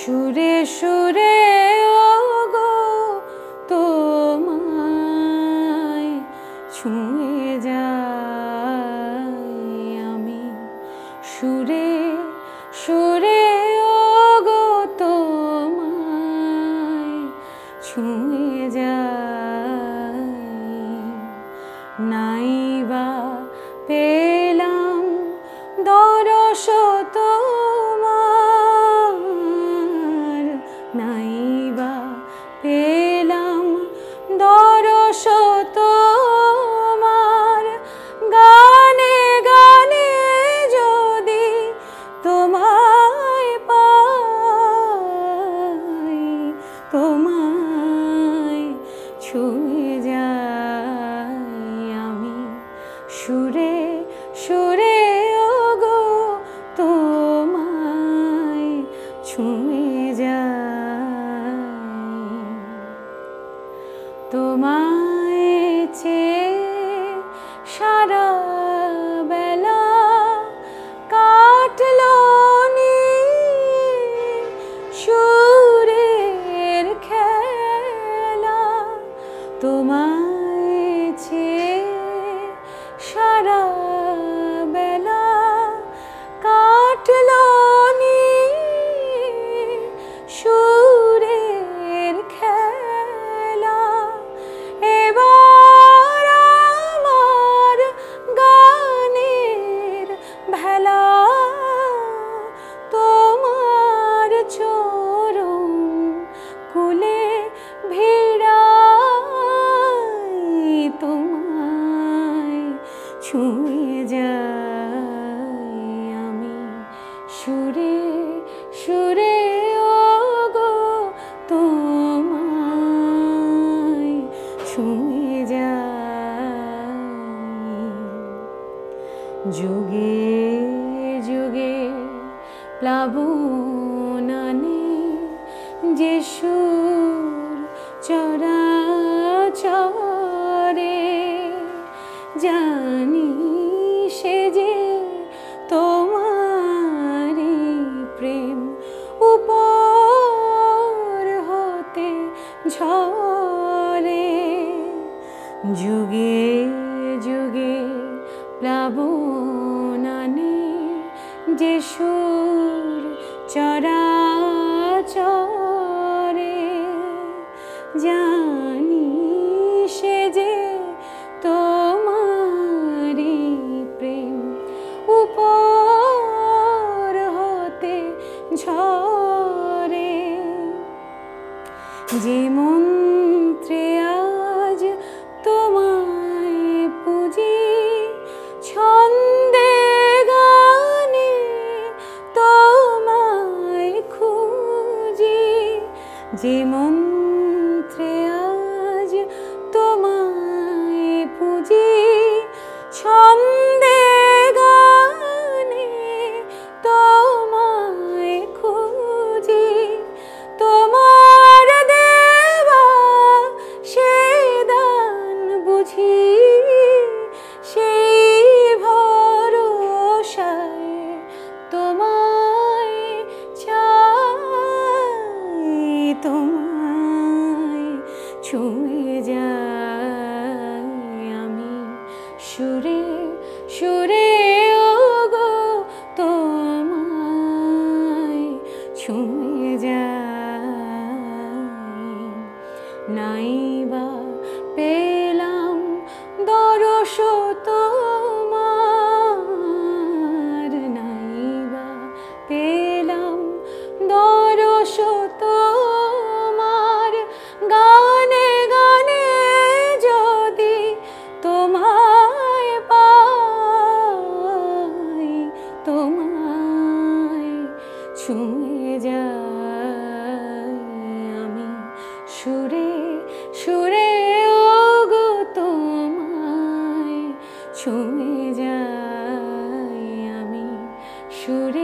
সুরে সুরে ওগো তোমায় ছুঁয়ে যাই আমি। সুরে সুরে ওগো তোমায় ছুঁয়ে যাই। নাইবা পেলাম দরস তোমার, নাইবা পেলাম দরস তোমার। গানে গানে যদি তোমায় পাই, তোমায় ছুঁয়ে যাই আমি। সুরে সুরে ওগো তোমায় ছুঁয়ে যাই। তোমায় চেয়ে সারা বেলা কাটলো সুরের খেলা। তোমায় চেয়ে সারা বেলা কাটলো সুরের খেলা। এবার আমার গানের ভেলা তোমার চরণ কুলে ভিড়াই। তোমায় ছুঁয়ে যাই আমি। সুরে সুরে ওগো তোমায় ছুঁয়ে যাই। যুগে যুগে প্লাবন আনে যে সুর চরাচরে, জানি সে যে তোমারি প্রেম উপর হতে ঝরে। যুগে যুগে প্লাবন আনে যে সুর চরাচরে, জানি সে যে তোমারি প্রেম উপর হতে ঝরে। যে মন্ত্রে আজ তোমায় পুজি, ছন্দে গানে তোমায় খুঁজি। যে মন্ত্রে আজ তোমায় পুজি, ছন্দে গানে তোমায় খুঁজি। তোমার দেওয়া সে দান বুঝি, সেই ভরসায় তোমায় চাই। তোমায় ছুঁয়ে যাই আমি। সুরে সুরে ওগো তোমায় ছুঁয়ে যাই। নাইবা পেলাম দরস তোমার, নাইবা পেলাম দরস তোমার। গানে গানে যদি তোমায় পাই, তোমায় ছুঁয়ে যাই আমি। সুরে সুরে ওগো তোমায় ছুঁয়ে যাই আমি। সুরে